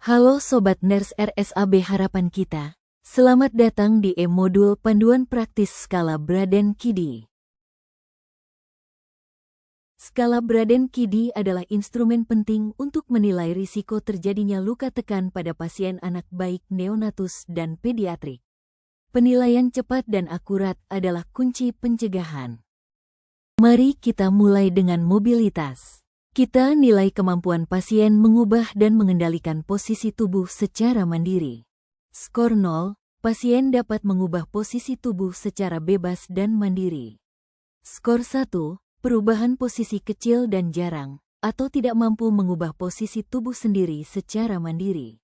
Halo Sobat Ners RSAB harapan kita. Selamat datang di e-modul Panduan Praktis Skala Braden-Kiddy. Skala Braden-Kiddy adalah instrumen penting untuk menilai risiko terjadinya luka tekan pada pasien anak baik neonatus dan pediatrik. Penilaian cepat dan akurat adalah kunci pencegahan. Mari kita mulai dengan mobilitas. Kita nilai kemampuan pasien mengubah dan mengendalikan posisi tubuh secara mandiri. Skor 0, pasien dapat mengubah posisi tubuh secara bebas dan mandiri. Skor 1, perubahan posisi kecil dan jarang, atau tidak mampu mengubah posisi tubuh sendiri secara mandiri.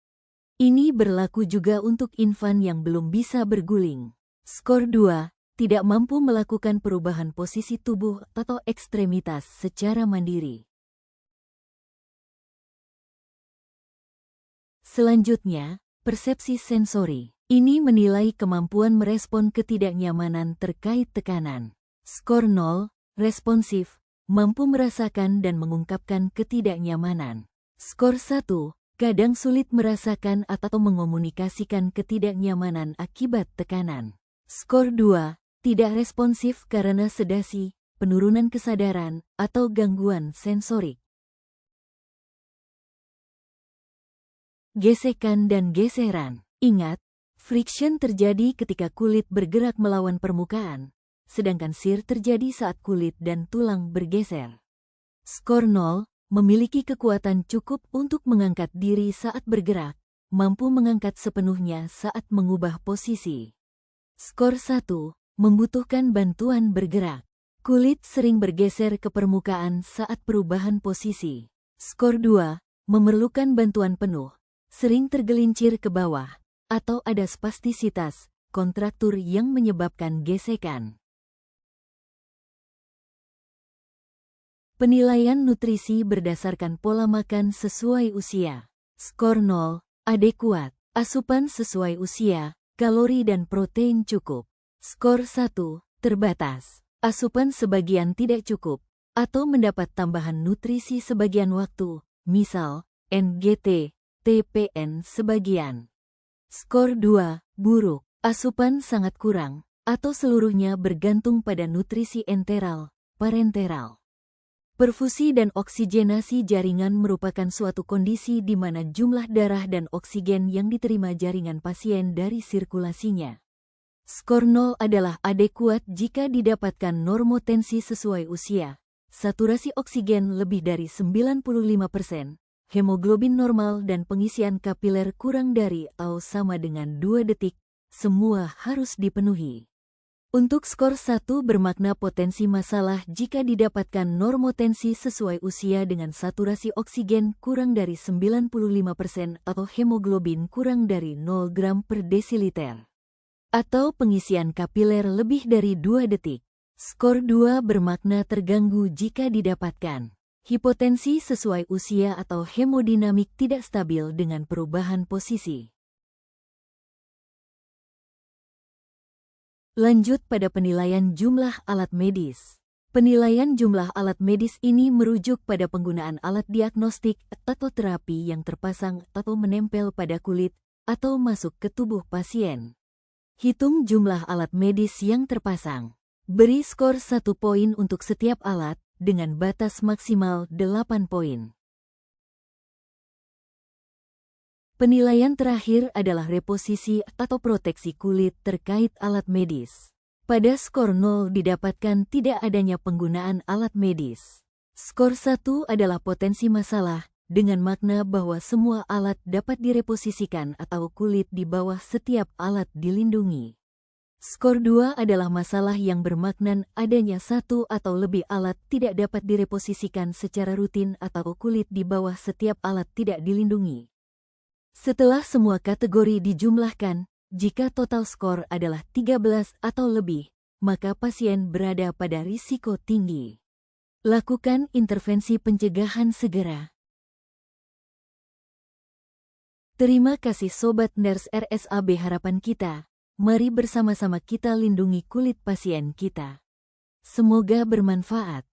Ini berlaku juga untuk infan yang belum bisa berguling. Skor 2, tidak mampu melakukan perubahan posisi tubuh atau ekstremitas secara mandiri. Selanjutnya, persepsi sensori. Ini menilai kemampuan merespon ketidaknyamanan terkait tekanan. Skor 0, responsif, mampu merasakan dan mengungkapkan ketidaknyamanan. Skor 1, kadang sulit merasakan atau mengomunikasikan ketidaknyamanan akibat tekanan. Skor 2, tidak responsif karena sedasi, penurunan kesadaran, atau gangguan sensorik. Gesekan dan geseran. Ingat, friction terjadi ketika kulit bergerak melawan permukaan, sedangkan shear terjadi saat kulit dan tulang bergeser. Skor 0, memiliki kekuatan cukup untuk mengangkat diri saat bergerak, mampu mengangkat sepenuhnya saat mengubah posisi. Skor 1, membutuhkan bantuan bergerak. Kulit sering bergeser ke permukaan saat perubahan posisi. Skor 2, memerlukan bantuan penuh, sering tergelincir ke bawah, atau ada spastisitas, kontraktur yang menyebabkan gesekan. Penilaian nutrisi berdasarkan pola makan sesuai usia. Skor 0, adekuat, asupan sesuai usia, kalori dan protein cukup. Skor 1, terbatas, asupan sebagian tidak cukup, atau mendapat tambahan nutrisi sebagian waktu, misal, NGT, TPN sebagian. Skor 2, buruk, asupan sangat kurang, atau seluruhnya bergantung pada nutrisi enteral, parenteral. Perfusi dan oksigenasi jaringan merupakan suatu kondisi di mana jumlah darah dan oksigen yang diterima jaringan pasien dari sirkulasinya. Skor 0 adalah adekuat jika didapatkan normotensi sesuai usia, saturasi oksigen lebih dari 95%, hemoglobin normal dan pengisian kapiler kurang dari atau sama dengan 2 detik, semua harus dipenuhi. Untuk skor 1 bermakna potensi masalah jika didapatkan normotensi sesuai usia dengan saturasi oksigen kurang dari 95% atau hemoglobin kurang dari 0 gram per desiliter. Atau pengisian kapiler lebih dari 2 detik. Skor 2 bermakna terganggu jika didapatkan hipotensi sesuai usia atau hemodinamik tidak stabil dengan perubahan posisi. Lanjut pada penilaian jumlah alat medis. Penilaian jumlah alat medis ini merujuk pada penggunaan alat diagnostik atau terapi yang terpasang atau menempel pada kulit atau masuk ke tubuh pasien. Hitung jumlah alat medis yang terpasang. Beri skor 1 poin untuk setiap alat, dengan batas maksimal 8 poin. Penilaian terakhir adalah reposisi atau proteksi kulit terkait alat medis. Pada skor 0 didapatkan tidak adanya penggunaan alat medis. Skor 1 adalah potensi masalah, dengan makna bahwa semua alat dapat direposisikan atau kulit di bawah setiap alat dilindungi. Skor 2 adalah masalah yang bermakna adanya satu atau lebih alat tidak dapat direposisikan secara rutin atau kulit di bawah setiap alat tidak dilindungi. Setelah semua kategori dijumlahkan, jika total skor adalah 13 atau lebih, maka pasien berada pada risiko tinggi. Lakukan intervensi pencegahan segera. Terima kasih Sobat Ners RSAB harapan kita. Mari bersama-sama kita lindungi kulit pasien kita. Semoga bermanfaat.